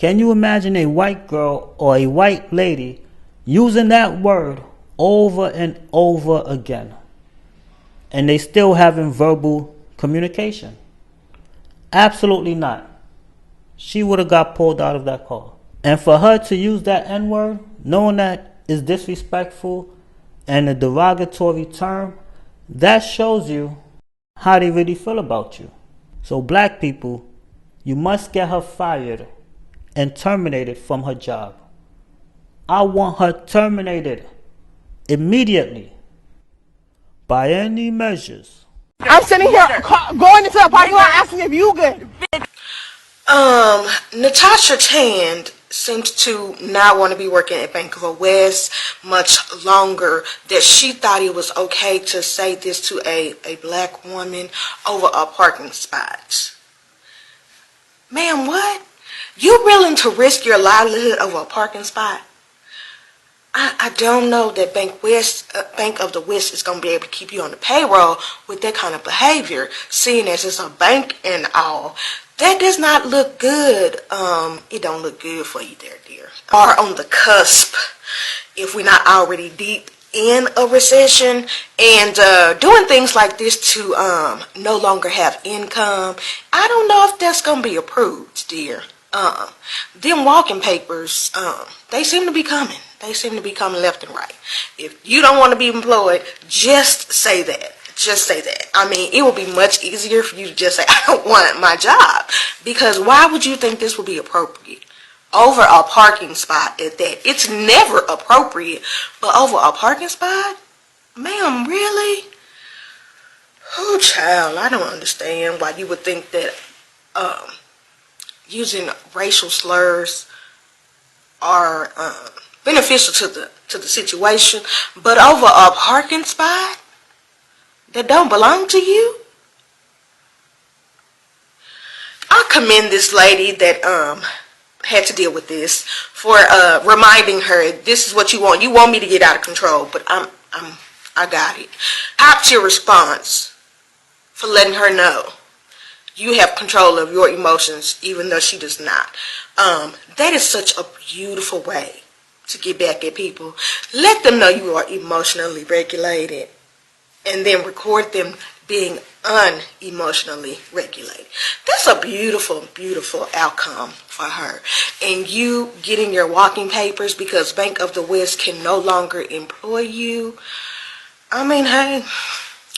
Can you imagine a white girl or a white lady using that word over and over again, and they still having verbal communication? Absolutely not. She would have got pulled out of that car. And for her to use that N-word, knowing that is disrespectful and a derogatory term, that shows you how they really feel about you. So black people, you must get her fired and terminated from her job. I want her terminated immediately by any measures. I'm sitting here going into the parking lot asking if you good. Natasha Tand seems to not want to be working at Bank of the West much longer, that she thought it was okay to say this to a black woman over a parking spot. Ma'am, what? You willing to risk your livelihood over a parking spot? I don't know that Bank of the West is going to be able to keep you on the payroll with that kind of behavior, seeing as it's a bank and all. That does not look good. It don't look good for you there, dear. Are on the cusp, if we're not already deep in a recession, and doing things like this to no longer have income. I don't know if that's going to be approved, dear. Them walking papers, they seem to be coming. They seem to be coming left and right. If you don't want to be employed, just say that. Just say that. I mean, it would be much easier for you to just say, I don't want my job. Because why would you think this would be appropriate? Over a parking spot at that. It's never appropriate. But over a parking spot? Ma'am, really? Oh, child, I don't understand why you would think that using racial slurs are beneficial to the situation. But over a parking spot that don't belong to you? I commend this lady that had to deal with this for reminding her, this is what you want. You want me to get out of control, but I got it. Top tier response for letting her know you have control of your emotions, even though she does not. That is such a beautiful way to get back at people. Let them know you are emotionally regulated, and then record them being unemotionally regulated. That's a beautiful, beautiful outcome for her. And you getting your walking papers because Bank of the West can no longer employ you. I mean, hey,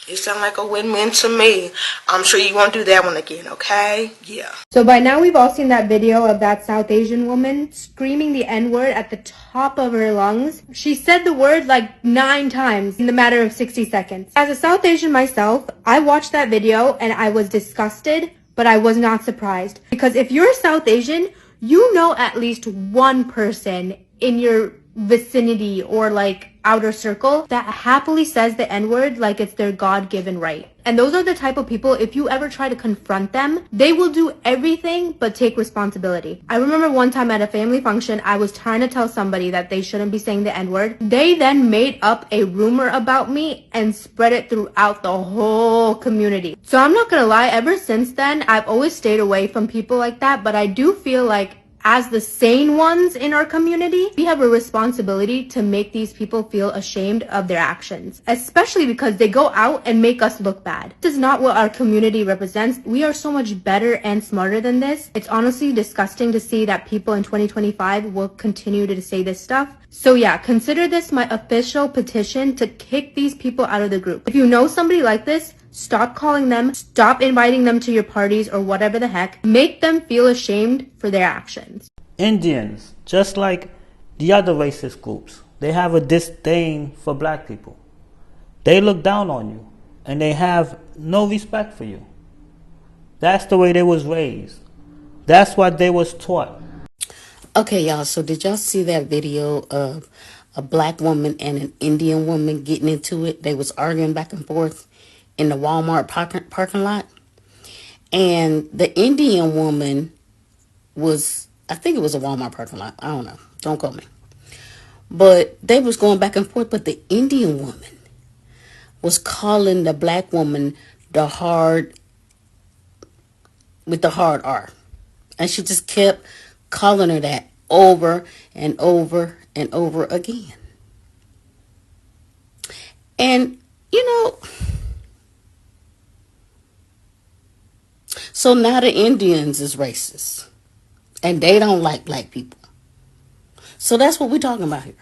it sounds like a win-win to me. I'm sure you won't do that one again, okay? Yeah. So by now we've all seen that video of that South Asian woman screaming the N-word at the top of her lungs. She said the word like 9 times in the matter of 60 seconds. As a South Asian myself, I watched that video and I was disgusted, but I was not surprised. Because if you're South Asian, you know at least one person in your vicinity or like outer circle that happily says the N-word like it's their God-given right. And those are the type of people, if you ever try to confront them, they will do everything but take responsibility. I remember one time at a family function, I was trying to tell somebody that they shouldn't be saying the N-word. They then made up a rumor about me and spread it throughout the whole community. So I'm not gonna lie, ever since then, I've always stayed away from people like that, but I do feel like as the sane ones in our community, we have a responsibility to make these people feel ashamed of their actions, especially because they go out and make us look bad. This is not what our community represents. We are so much better and smarter than this. It's honestly disgusting to see that people in 2025 will continue to say this stuff. So yeah, consider this my official petition to kick these people out of the group. If you know somebody like this, stop calling them, stop inviting them to your parties or whatever the heck. Make them feel ashamed for their actions. Indians, just like the other racist groups, they have a disdain for black people. They look down on you and they have no respect for you. That's the way they was raised. That's what they was taught. Okay, y'all, so did y'all see that video of a black woman and an Indian woman getting into it? They was arguing back and forth in the Walmart parking lot. And the Indian woman was, I think it was a Walmart parking lot. I don't know. Don't quote me. But they was going back and forth. But the Indian woman was calling the black woman the hard, with the hard R. And she just kept calling her that over and over and over again. And, so now the Indians is racist. And they don't like black people. So that's what we're talking about here.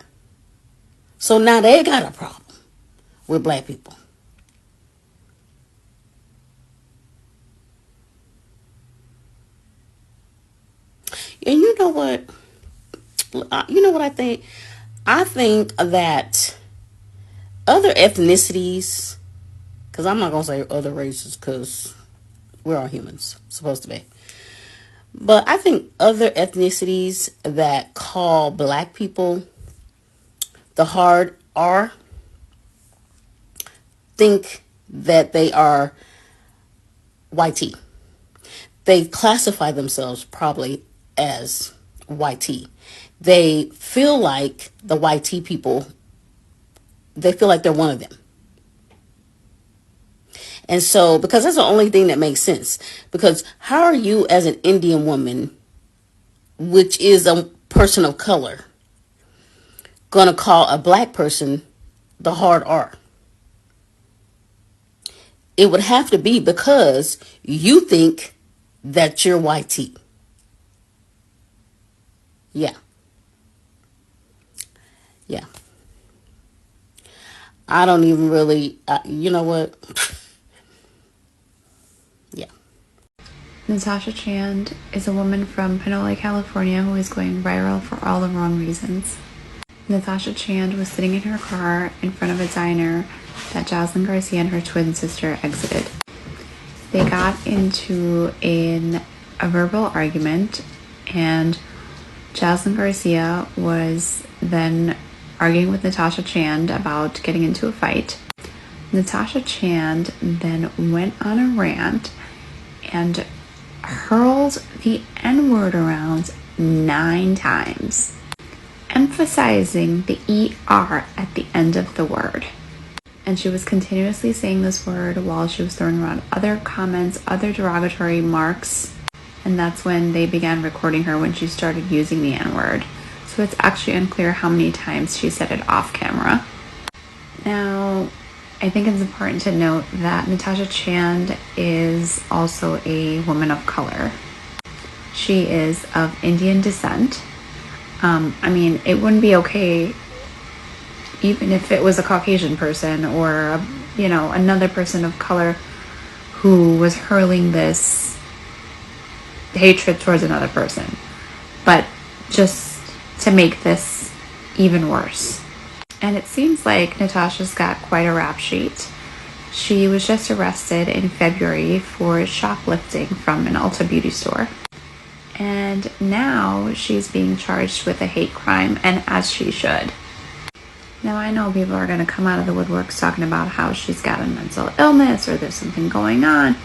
So now they got a problem with black people. And you know what? You know what I think? I think that other ethnicities, because I'm not going to say other races because we're all humans, supposed to be. But I think other ethnicities that call black people the hard R think that they are YT. They classify themselves probably as YT. They feel like the YT people, they feel like they're one of them. And so, because that's the only thing that makes sense. Because how are you as an Indian woman, which is a person of color, going to call a black person the hard R? It would have to be because you think that you're YT. Yeah. Yeah. I don't even really, you know what? Yeah. Natasha Chand is a woman from Pinole, California who is going viral for all the wrong reasons. Natasha Chand was sitting in her car in front of a diner that Jocelyn Garcia and her twin sister exited. They got into a verbal argument, and Jocelyn Garcia was then arguing with Natasha Chand about getting into a fight. Natasha Chand then went on a rant and hurled the N-word around 9 times, emphasizing the ER at the end of the word. And she was continuously saying this word while she was throwing around other comments, other derogatory marks. And that's when they began recording her when she started using the N-word. So it's actually unclear how many times she said it off camera. Now, I think it's important to note that Natasha Chand is also a woman of color. She is of Indian descent. I mean, it wouldn't be okay even if it was a Caucasian person or, another person of color who was hurling this hatred towards another person. But just to make this even worse. And it seems like Natasha's got quite a rap sheet. She was just arrested in February for shoplifting from an Ulta beauty store. And now she's being charged with a hate crime, and as she should. Now I know people are going to come out of the woodworks talking about how she's got a mental illness or there's something going on.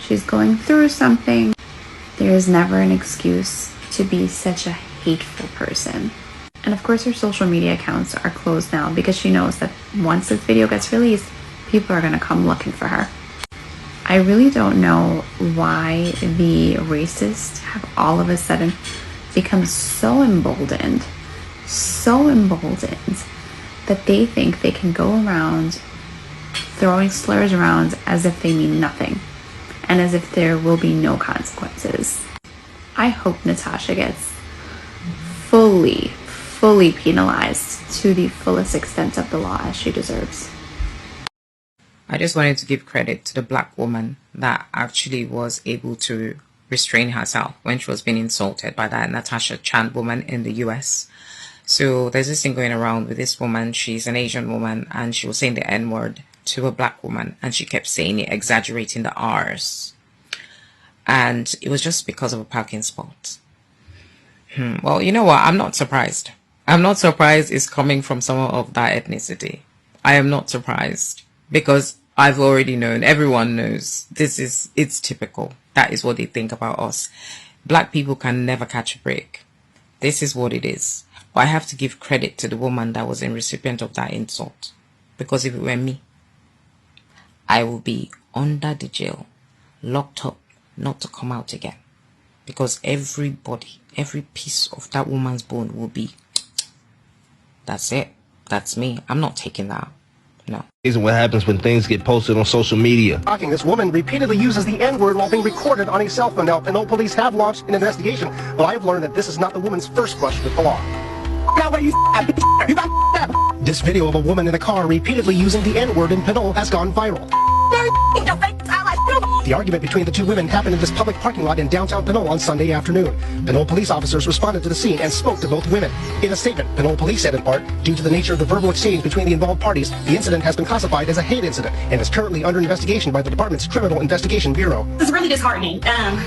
She's going through something. There is never an excuse to be such a hateful person. And of course her social media accounts are closed now because she knows that once this video gets released, people are going to come looking for her. I really don't know why the racists have all of a sudden become so emboldened that they think they can go around throwing slurs around as if they mean nothing and as if there will be no consequences. I hope Natasha gets fully penalized to the fullest extent of the law as she deserves. I just wanted to give credit to the black woman that actually was able to restrain herself when she was being insulted by that Natasha Chand woman in the US. So there's this thing going around with this woman. She's an Asian woman and she was saying the N-word to a black woman and she kept saying it, exaggerating the R's. And it was just because of a parking spot. Well, you know what? I'm not surprised. I'm not surprised it's coming from someone of that ethnicity. I am not surprised because I've already known, everyone knows it's typical. That is what they think about us. Black people can never catch a break. This is what it is. But I have to give credit to the woman that was in recipient of that insult. Because if it were me, I will be under the jail, locked up, not to come out again. Because everybody every piece of that woman's bone will be, that's it. That's me. I'm not taking that. No. And what happens when things get posted on social media. This woman repeatedly uses the N-word while being recorded on a cell phone. Now, Pinole police have launched an investigation, but I've learned that this is not the woman's first brush with the law. This video of a woman in a car repeatedly using the N-word in Pinole has gone viral. The argument between the two women happened in this public parking lot in downtown Pinole on Sunday afternoon. Pinole police officers responded to the scene and spoke to both women. In a statement, Pinole police said in part, due to the nature of the verbal exchange between the involved parties, the incident has been classified as a hate incident and is currently under investigation by the department's Criminal Investigation Bureau. This is really disheartening.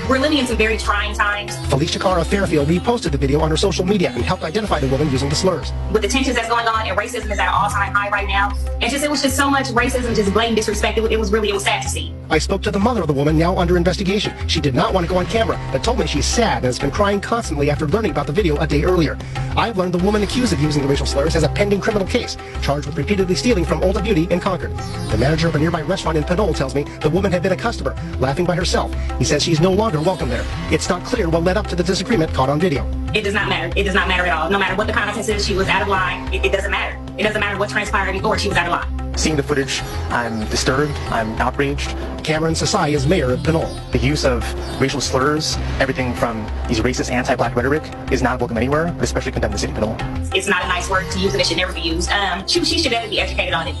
We're living in some very trying times. Felicia Cara Fairfield reposted the video on her social media and helped identify the woman using the slurs. With the tensions that's going on and racism is at an all-time high right now, and it was just so much racism, just blatant disrespect. It was sad to see. I spoke to the mother of the woman now under investigation. She did not want to go on camera, but told me she's sad and has been crying constantly after learning about the video a day earlier. I've learned the woman accused of using the racial slurs has a pending criminal case, charged with repeatedly stealing from Ulta Beauty in Concord. The manager of a nearby restaurant in Pinole tells me the woman had been a customer, laughing by herself. He says she's no longer welcome there. It's not clear what led up to the disagreement caught on video. It does not matter. It does not matter at all. No matter what the context is, she was out of line. It doesn't matter. It doesn't matter what transpired or she was out of line. Seeing the footage, I'm disturbed, I'm outraged. Cameron Sasai is mayor of Pinole. The use of racial slurs, everything from these racist anti-black rhetoric, is not welcome anywhere, but especially condemned in the city of Pinole. It's not a nice word to use and it should never be used. She should definitely be educated on it.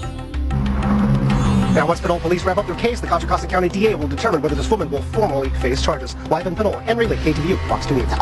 Now, once Pinole police wrap up their case, the Contra Costa County DA will determine whether this woman will formally face charges. Live in Pinole, Henry Lee, KTVU, Fox 2 News.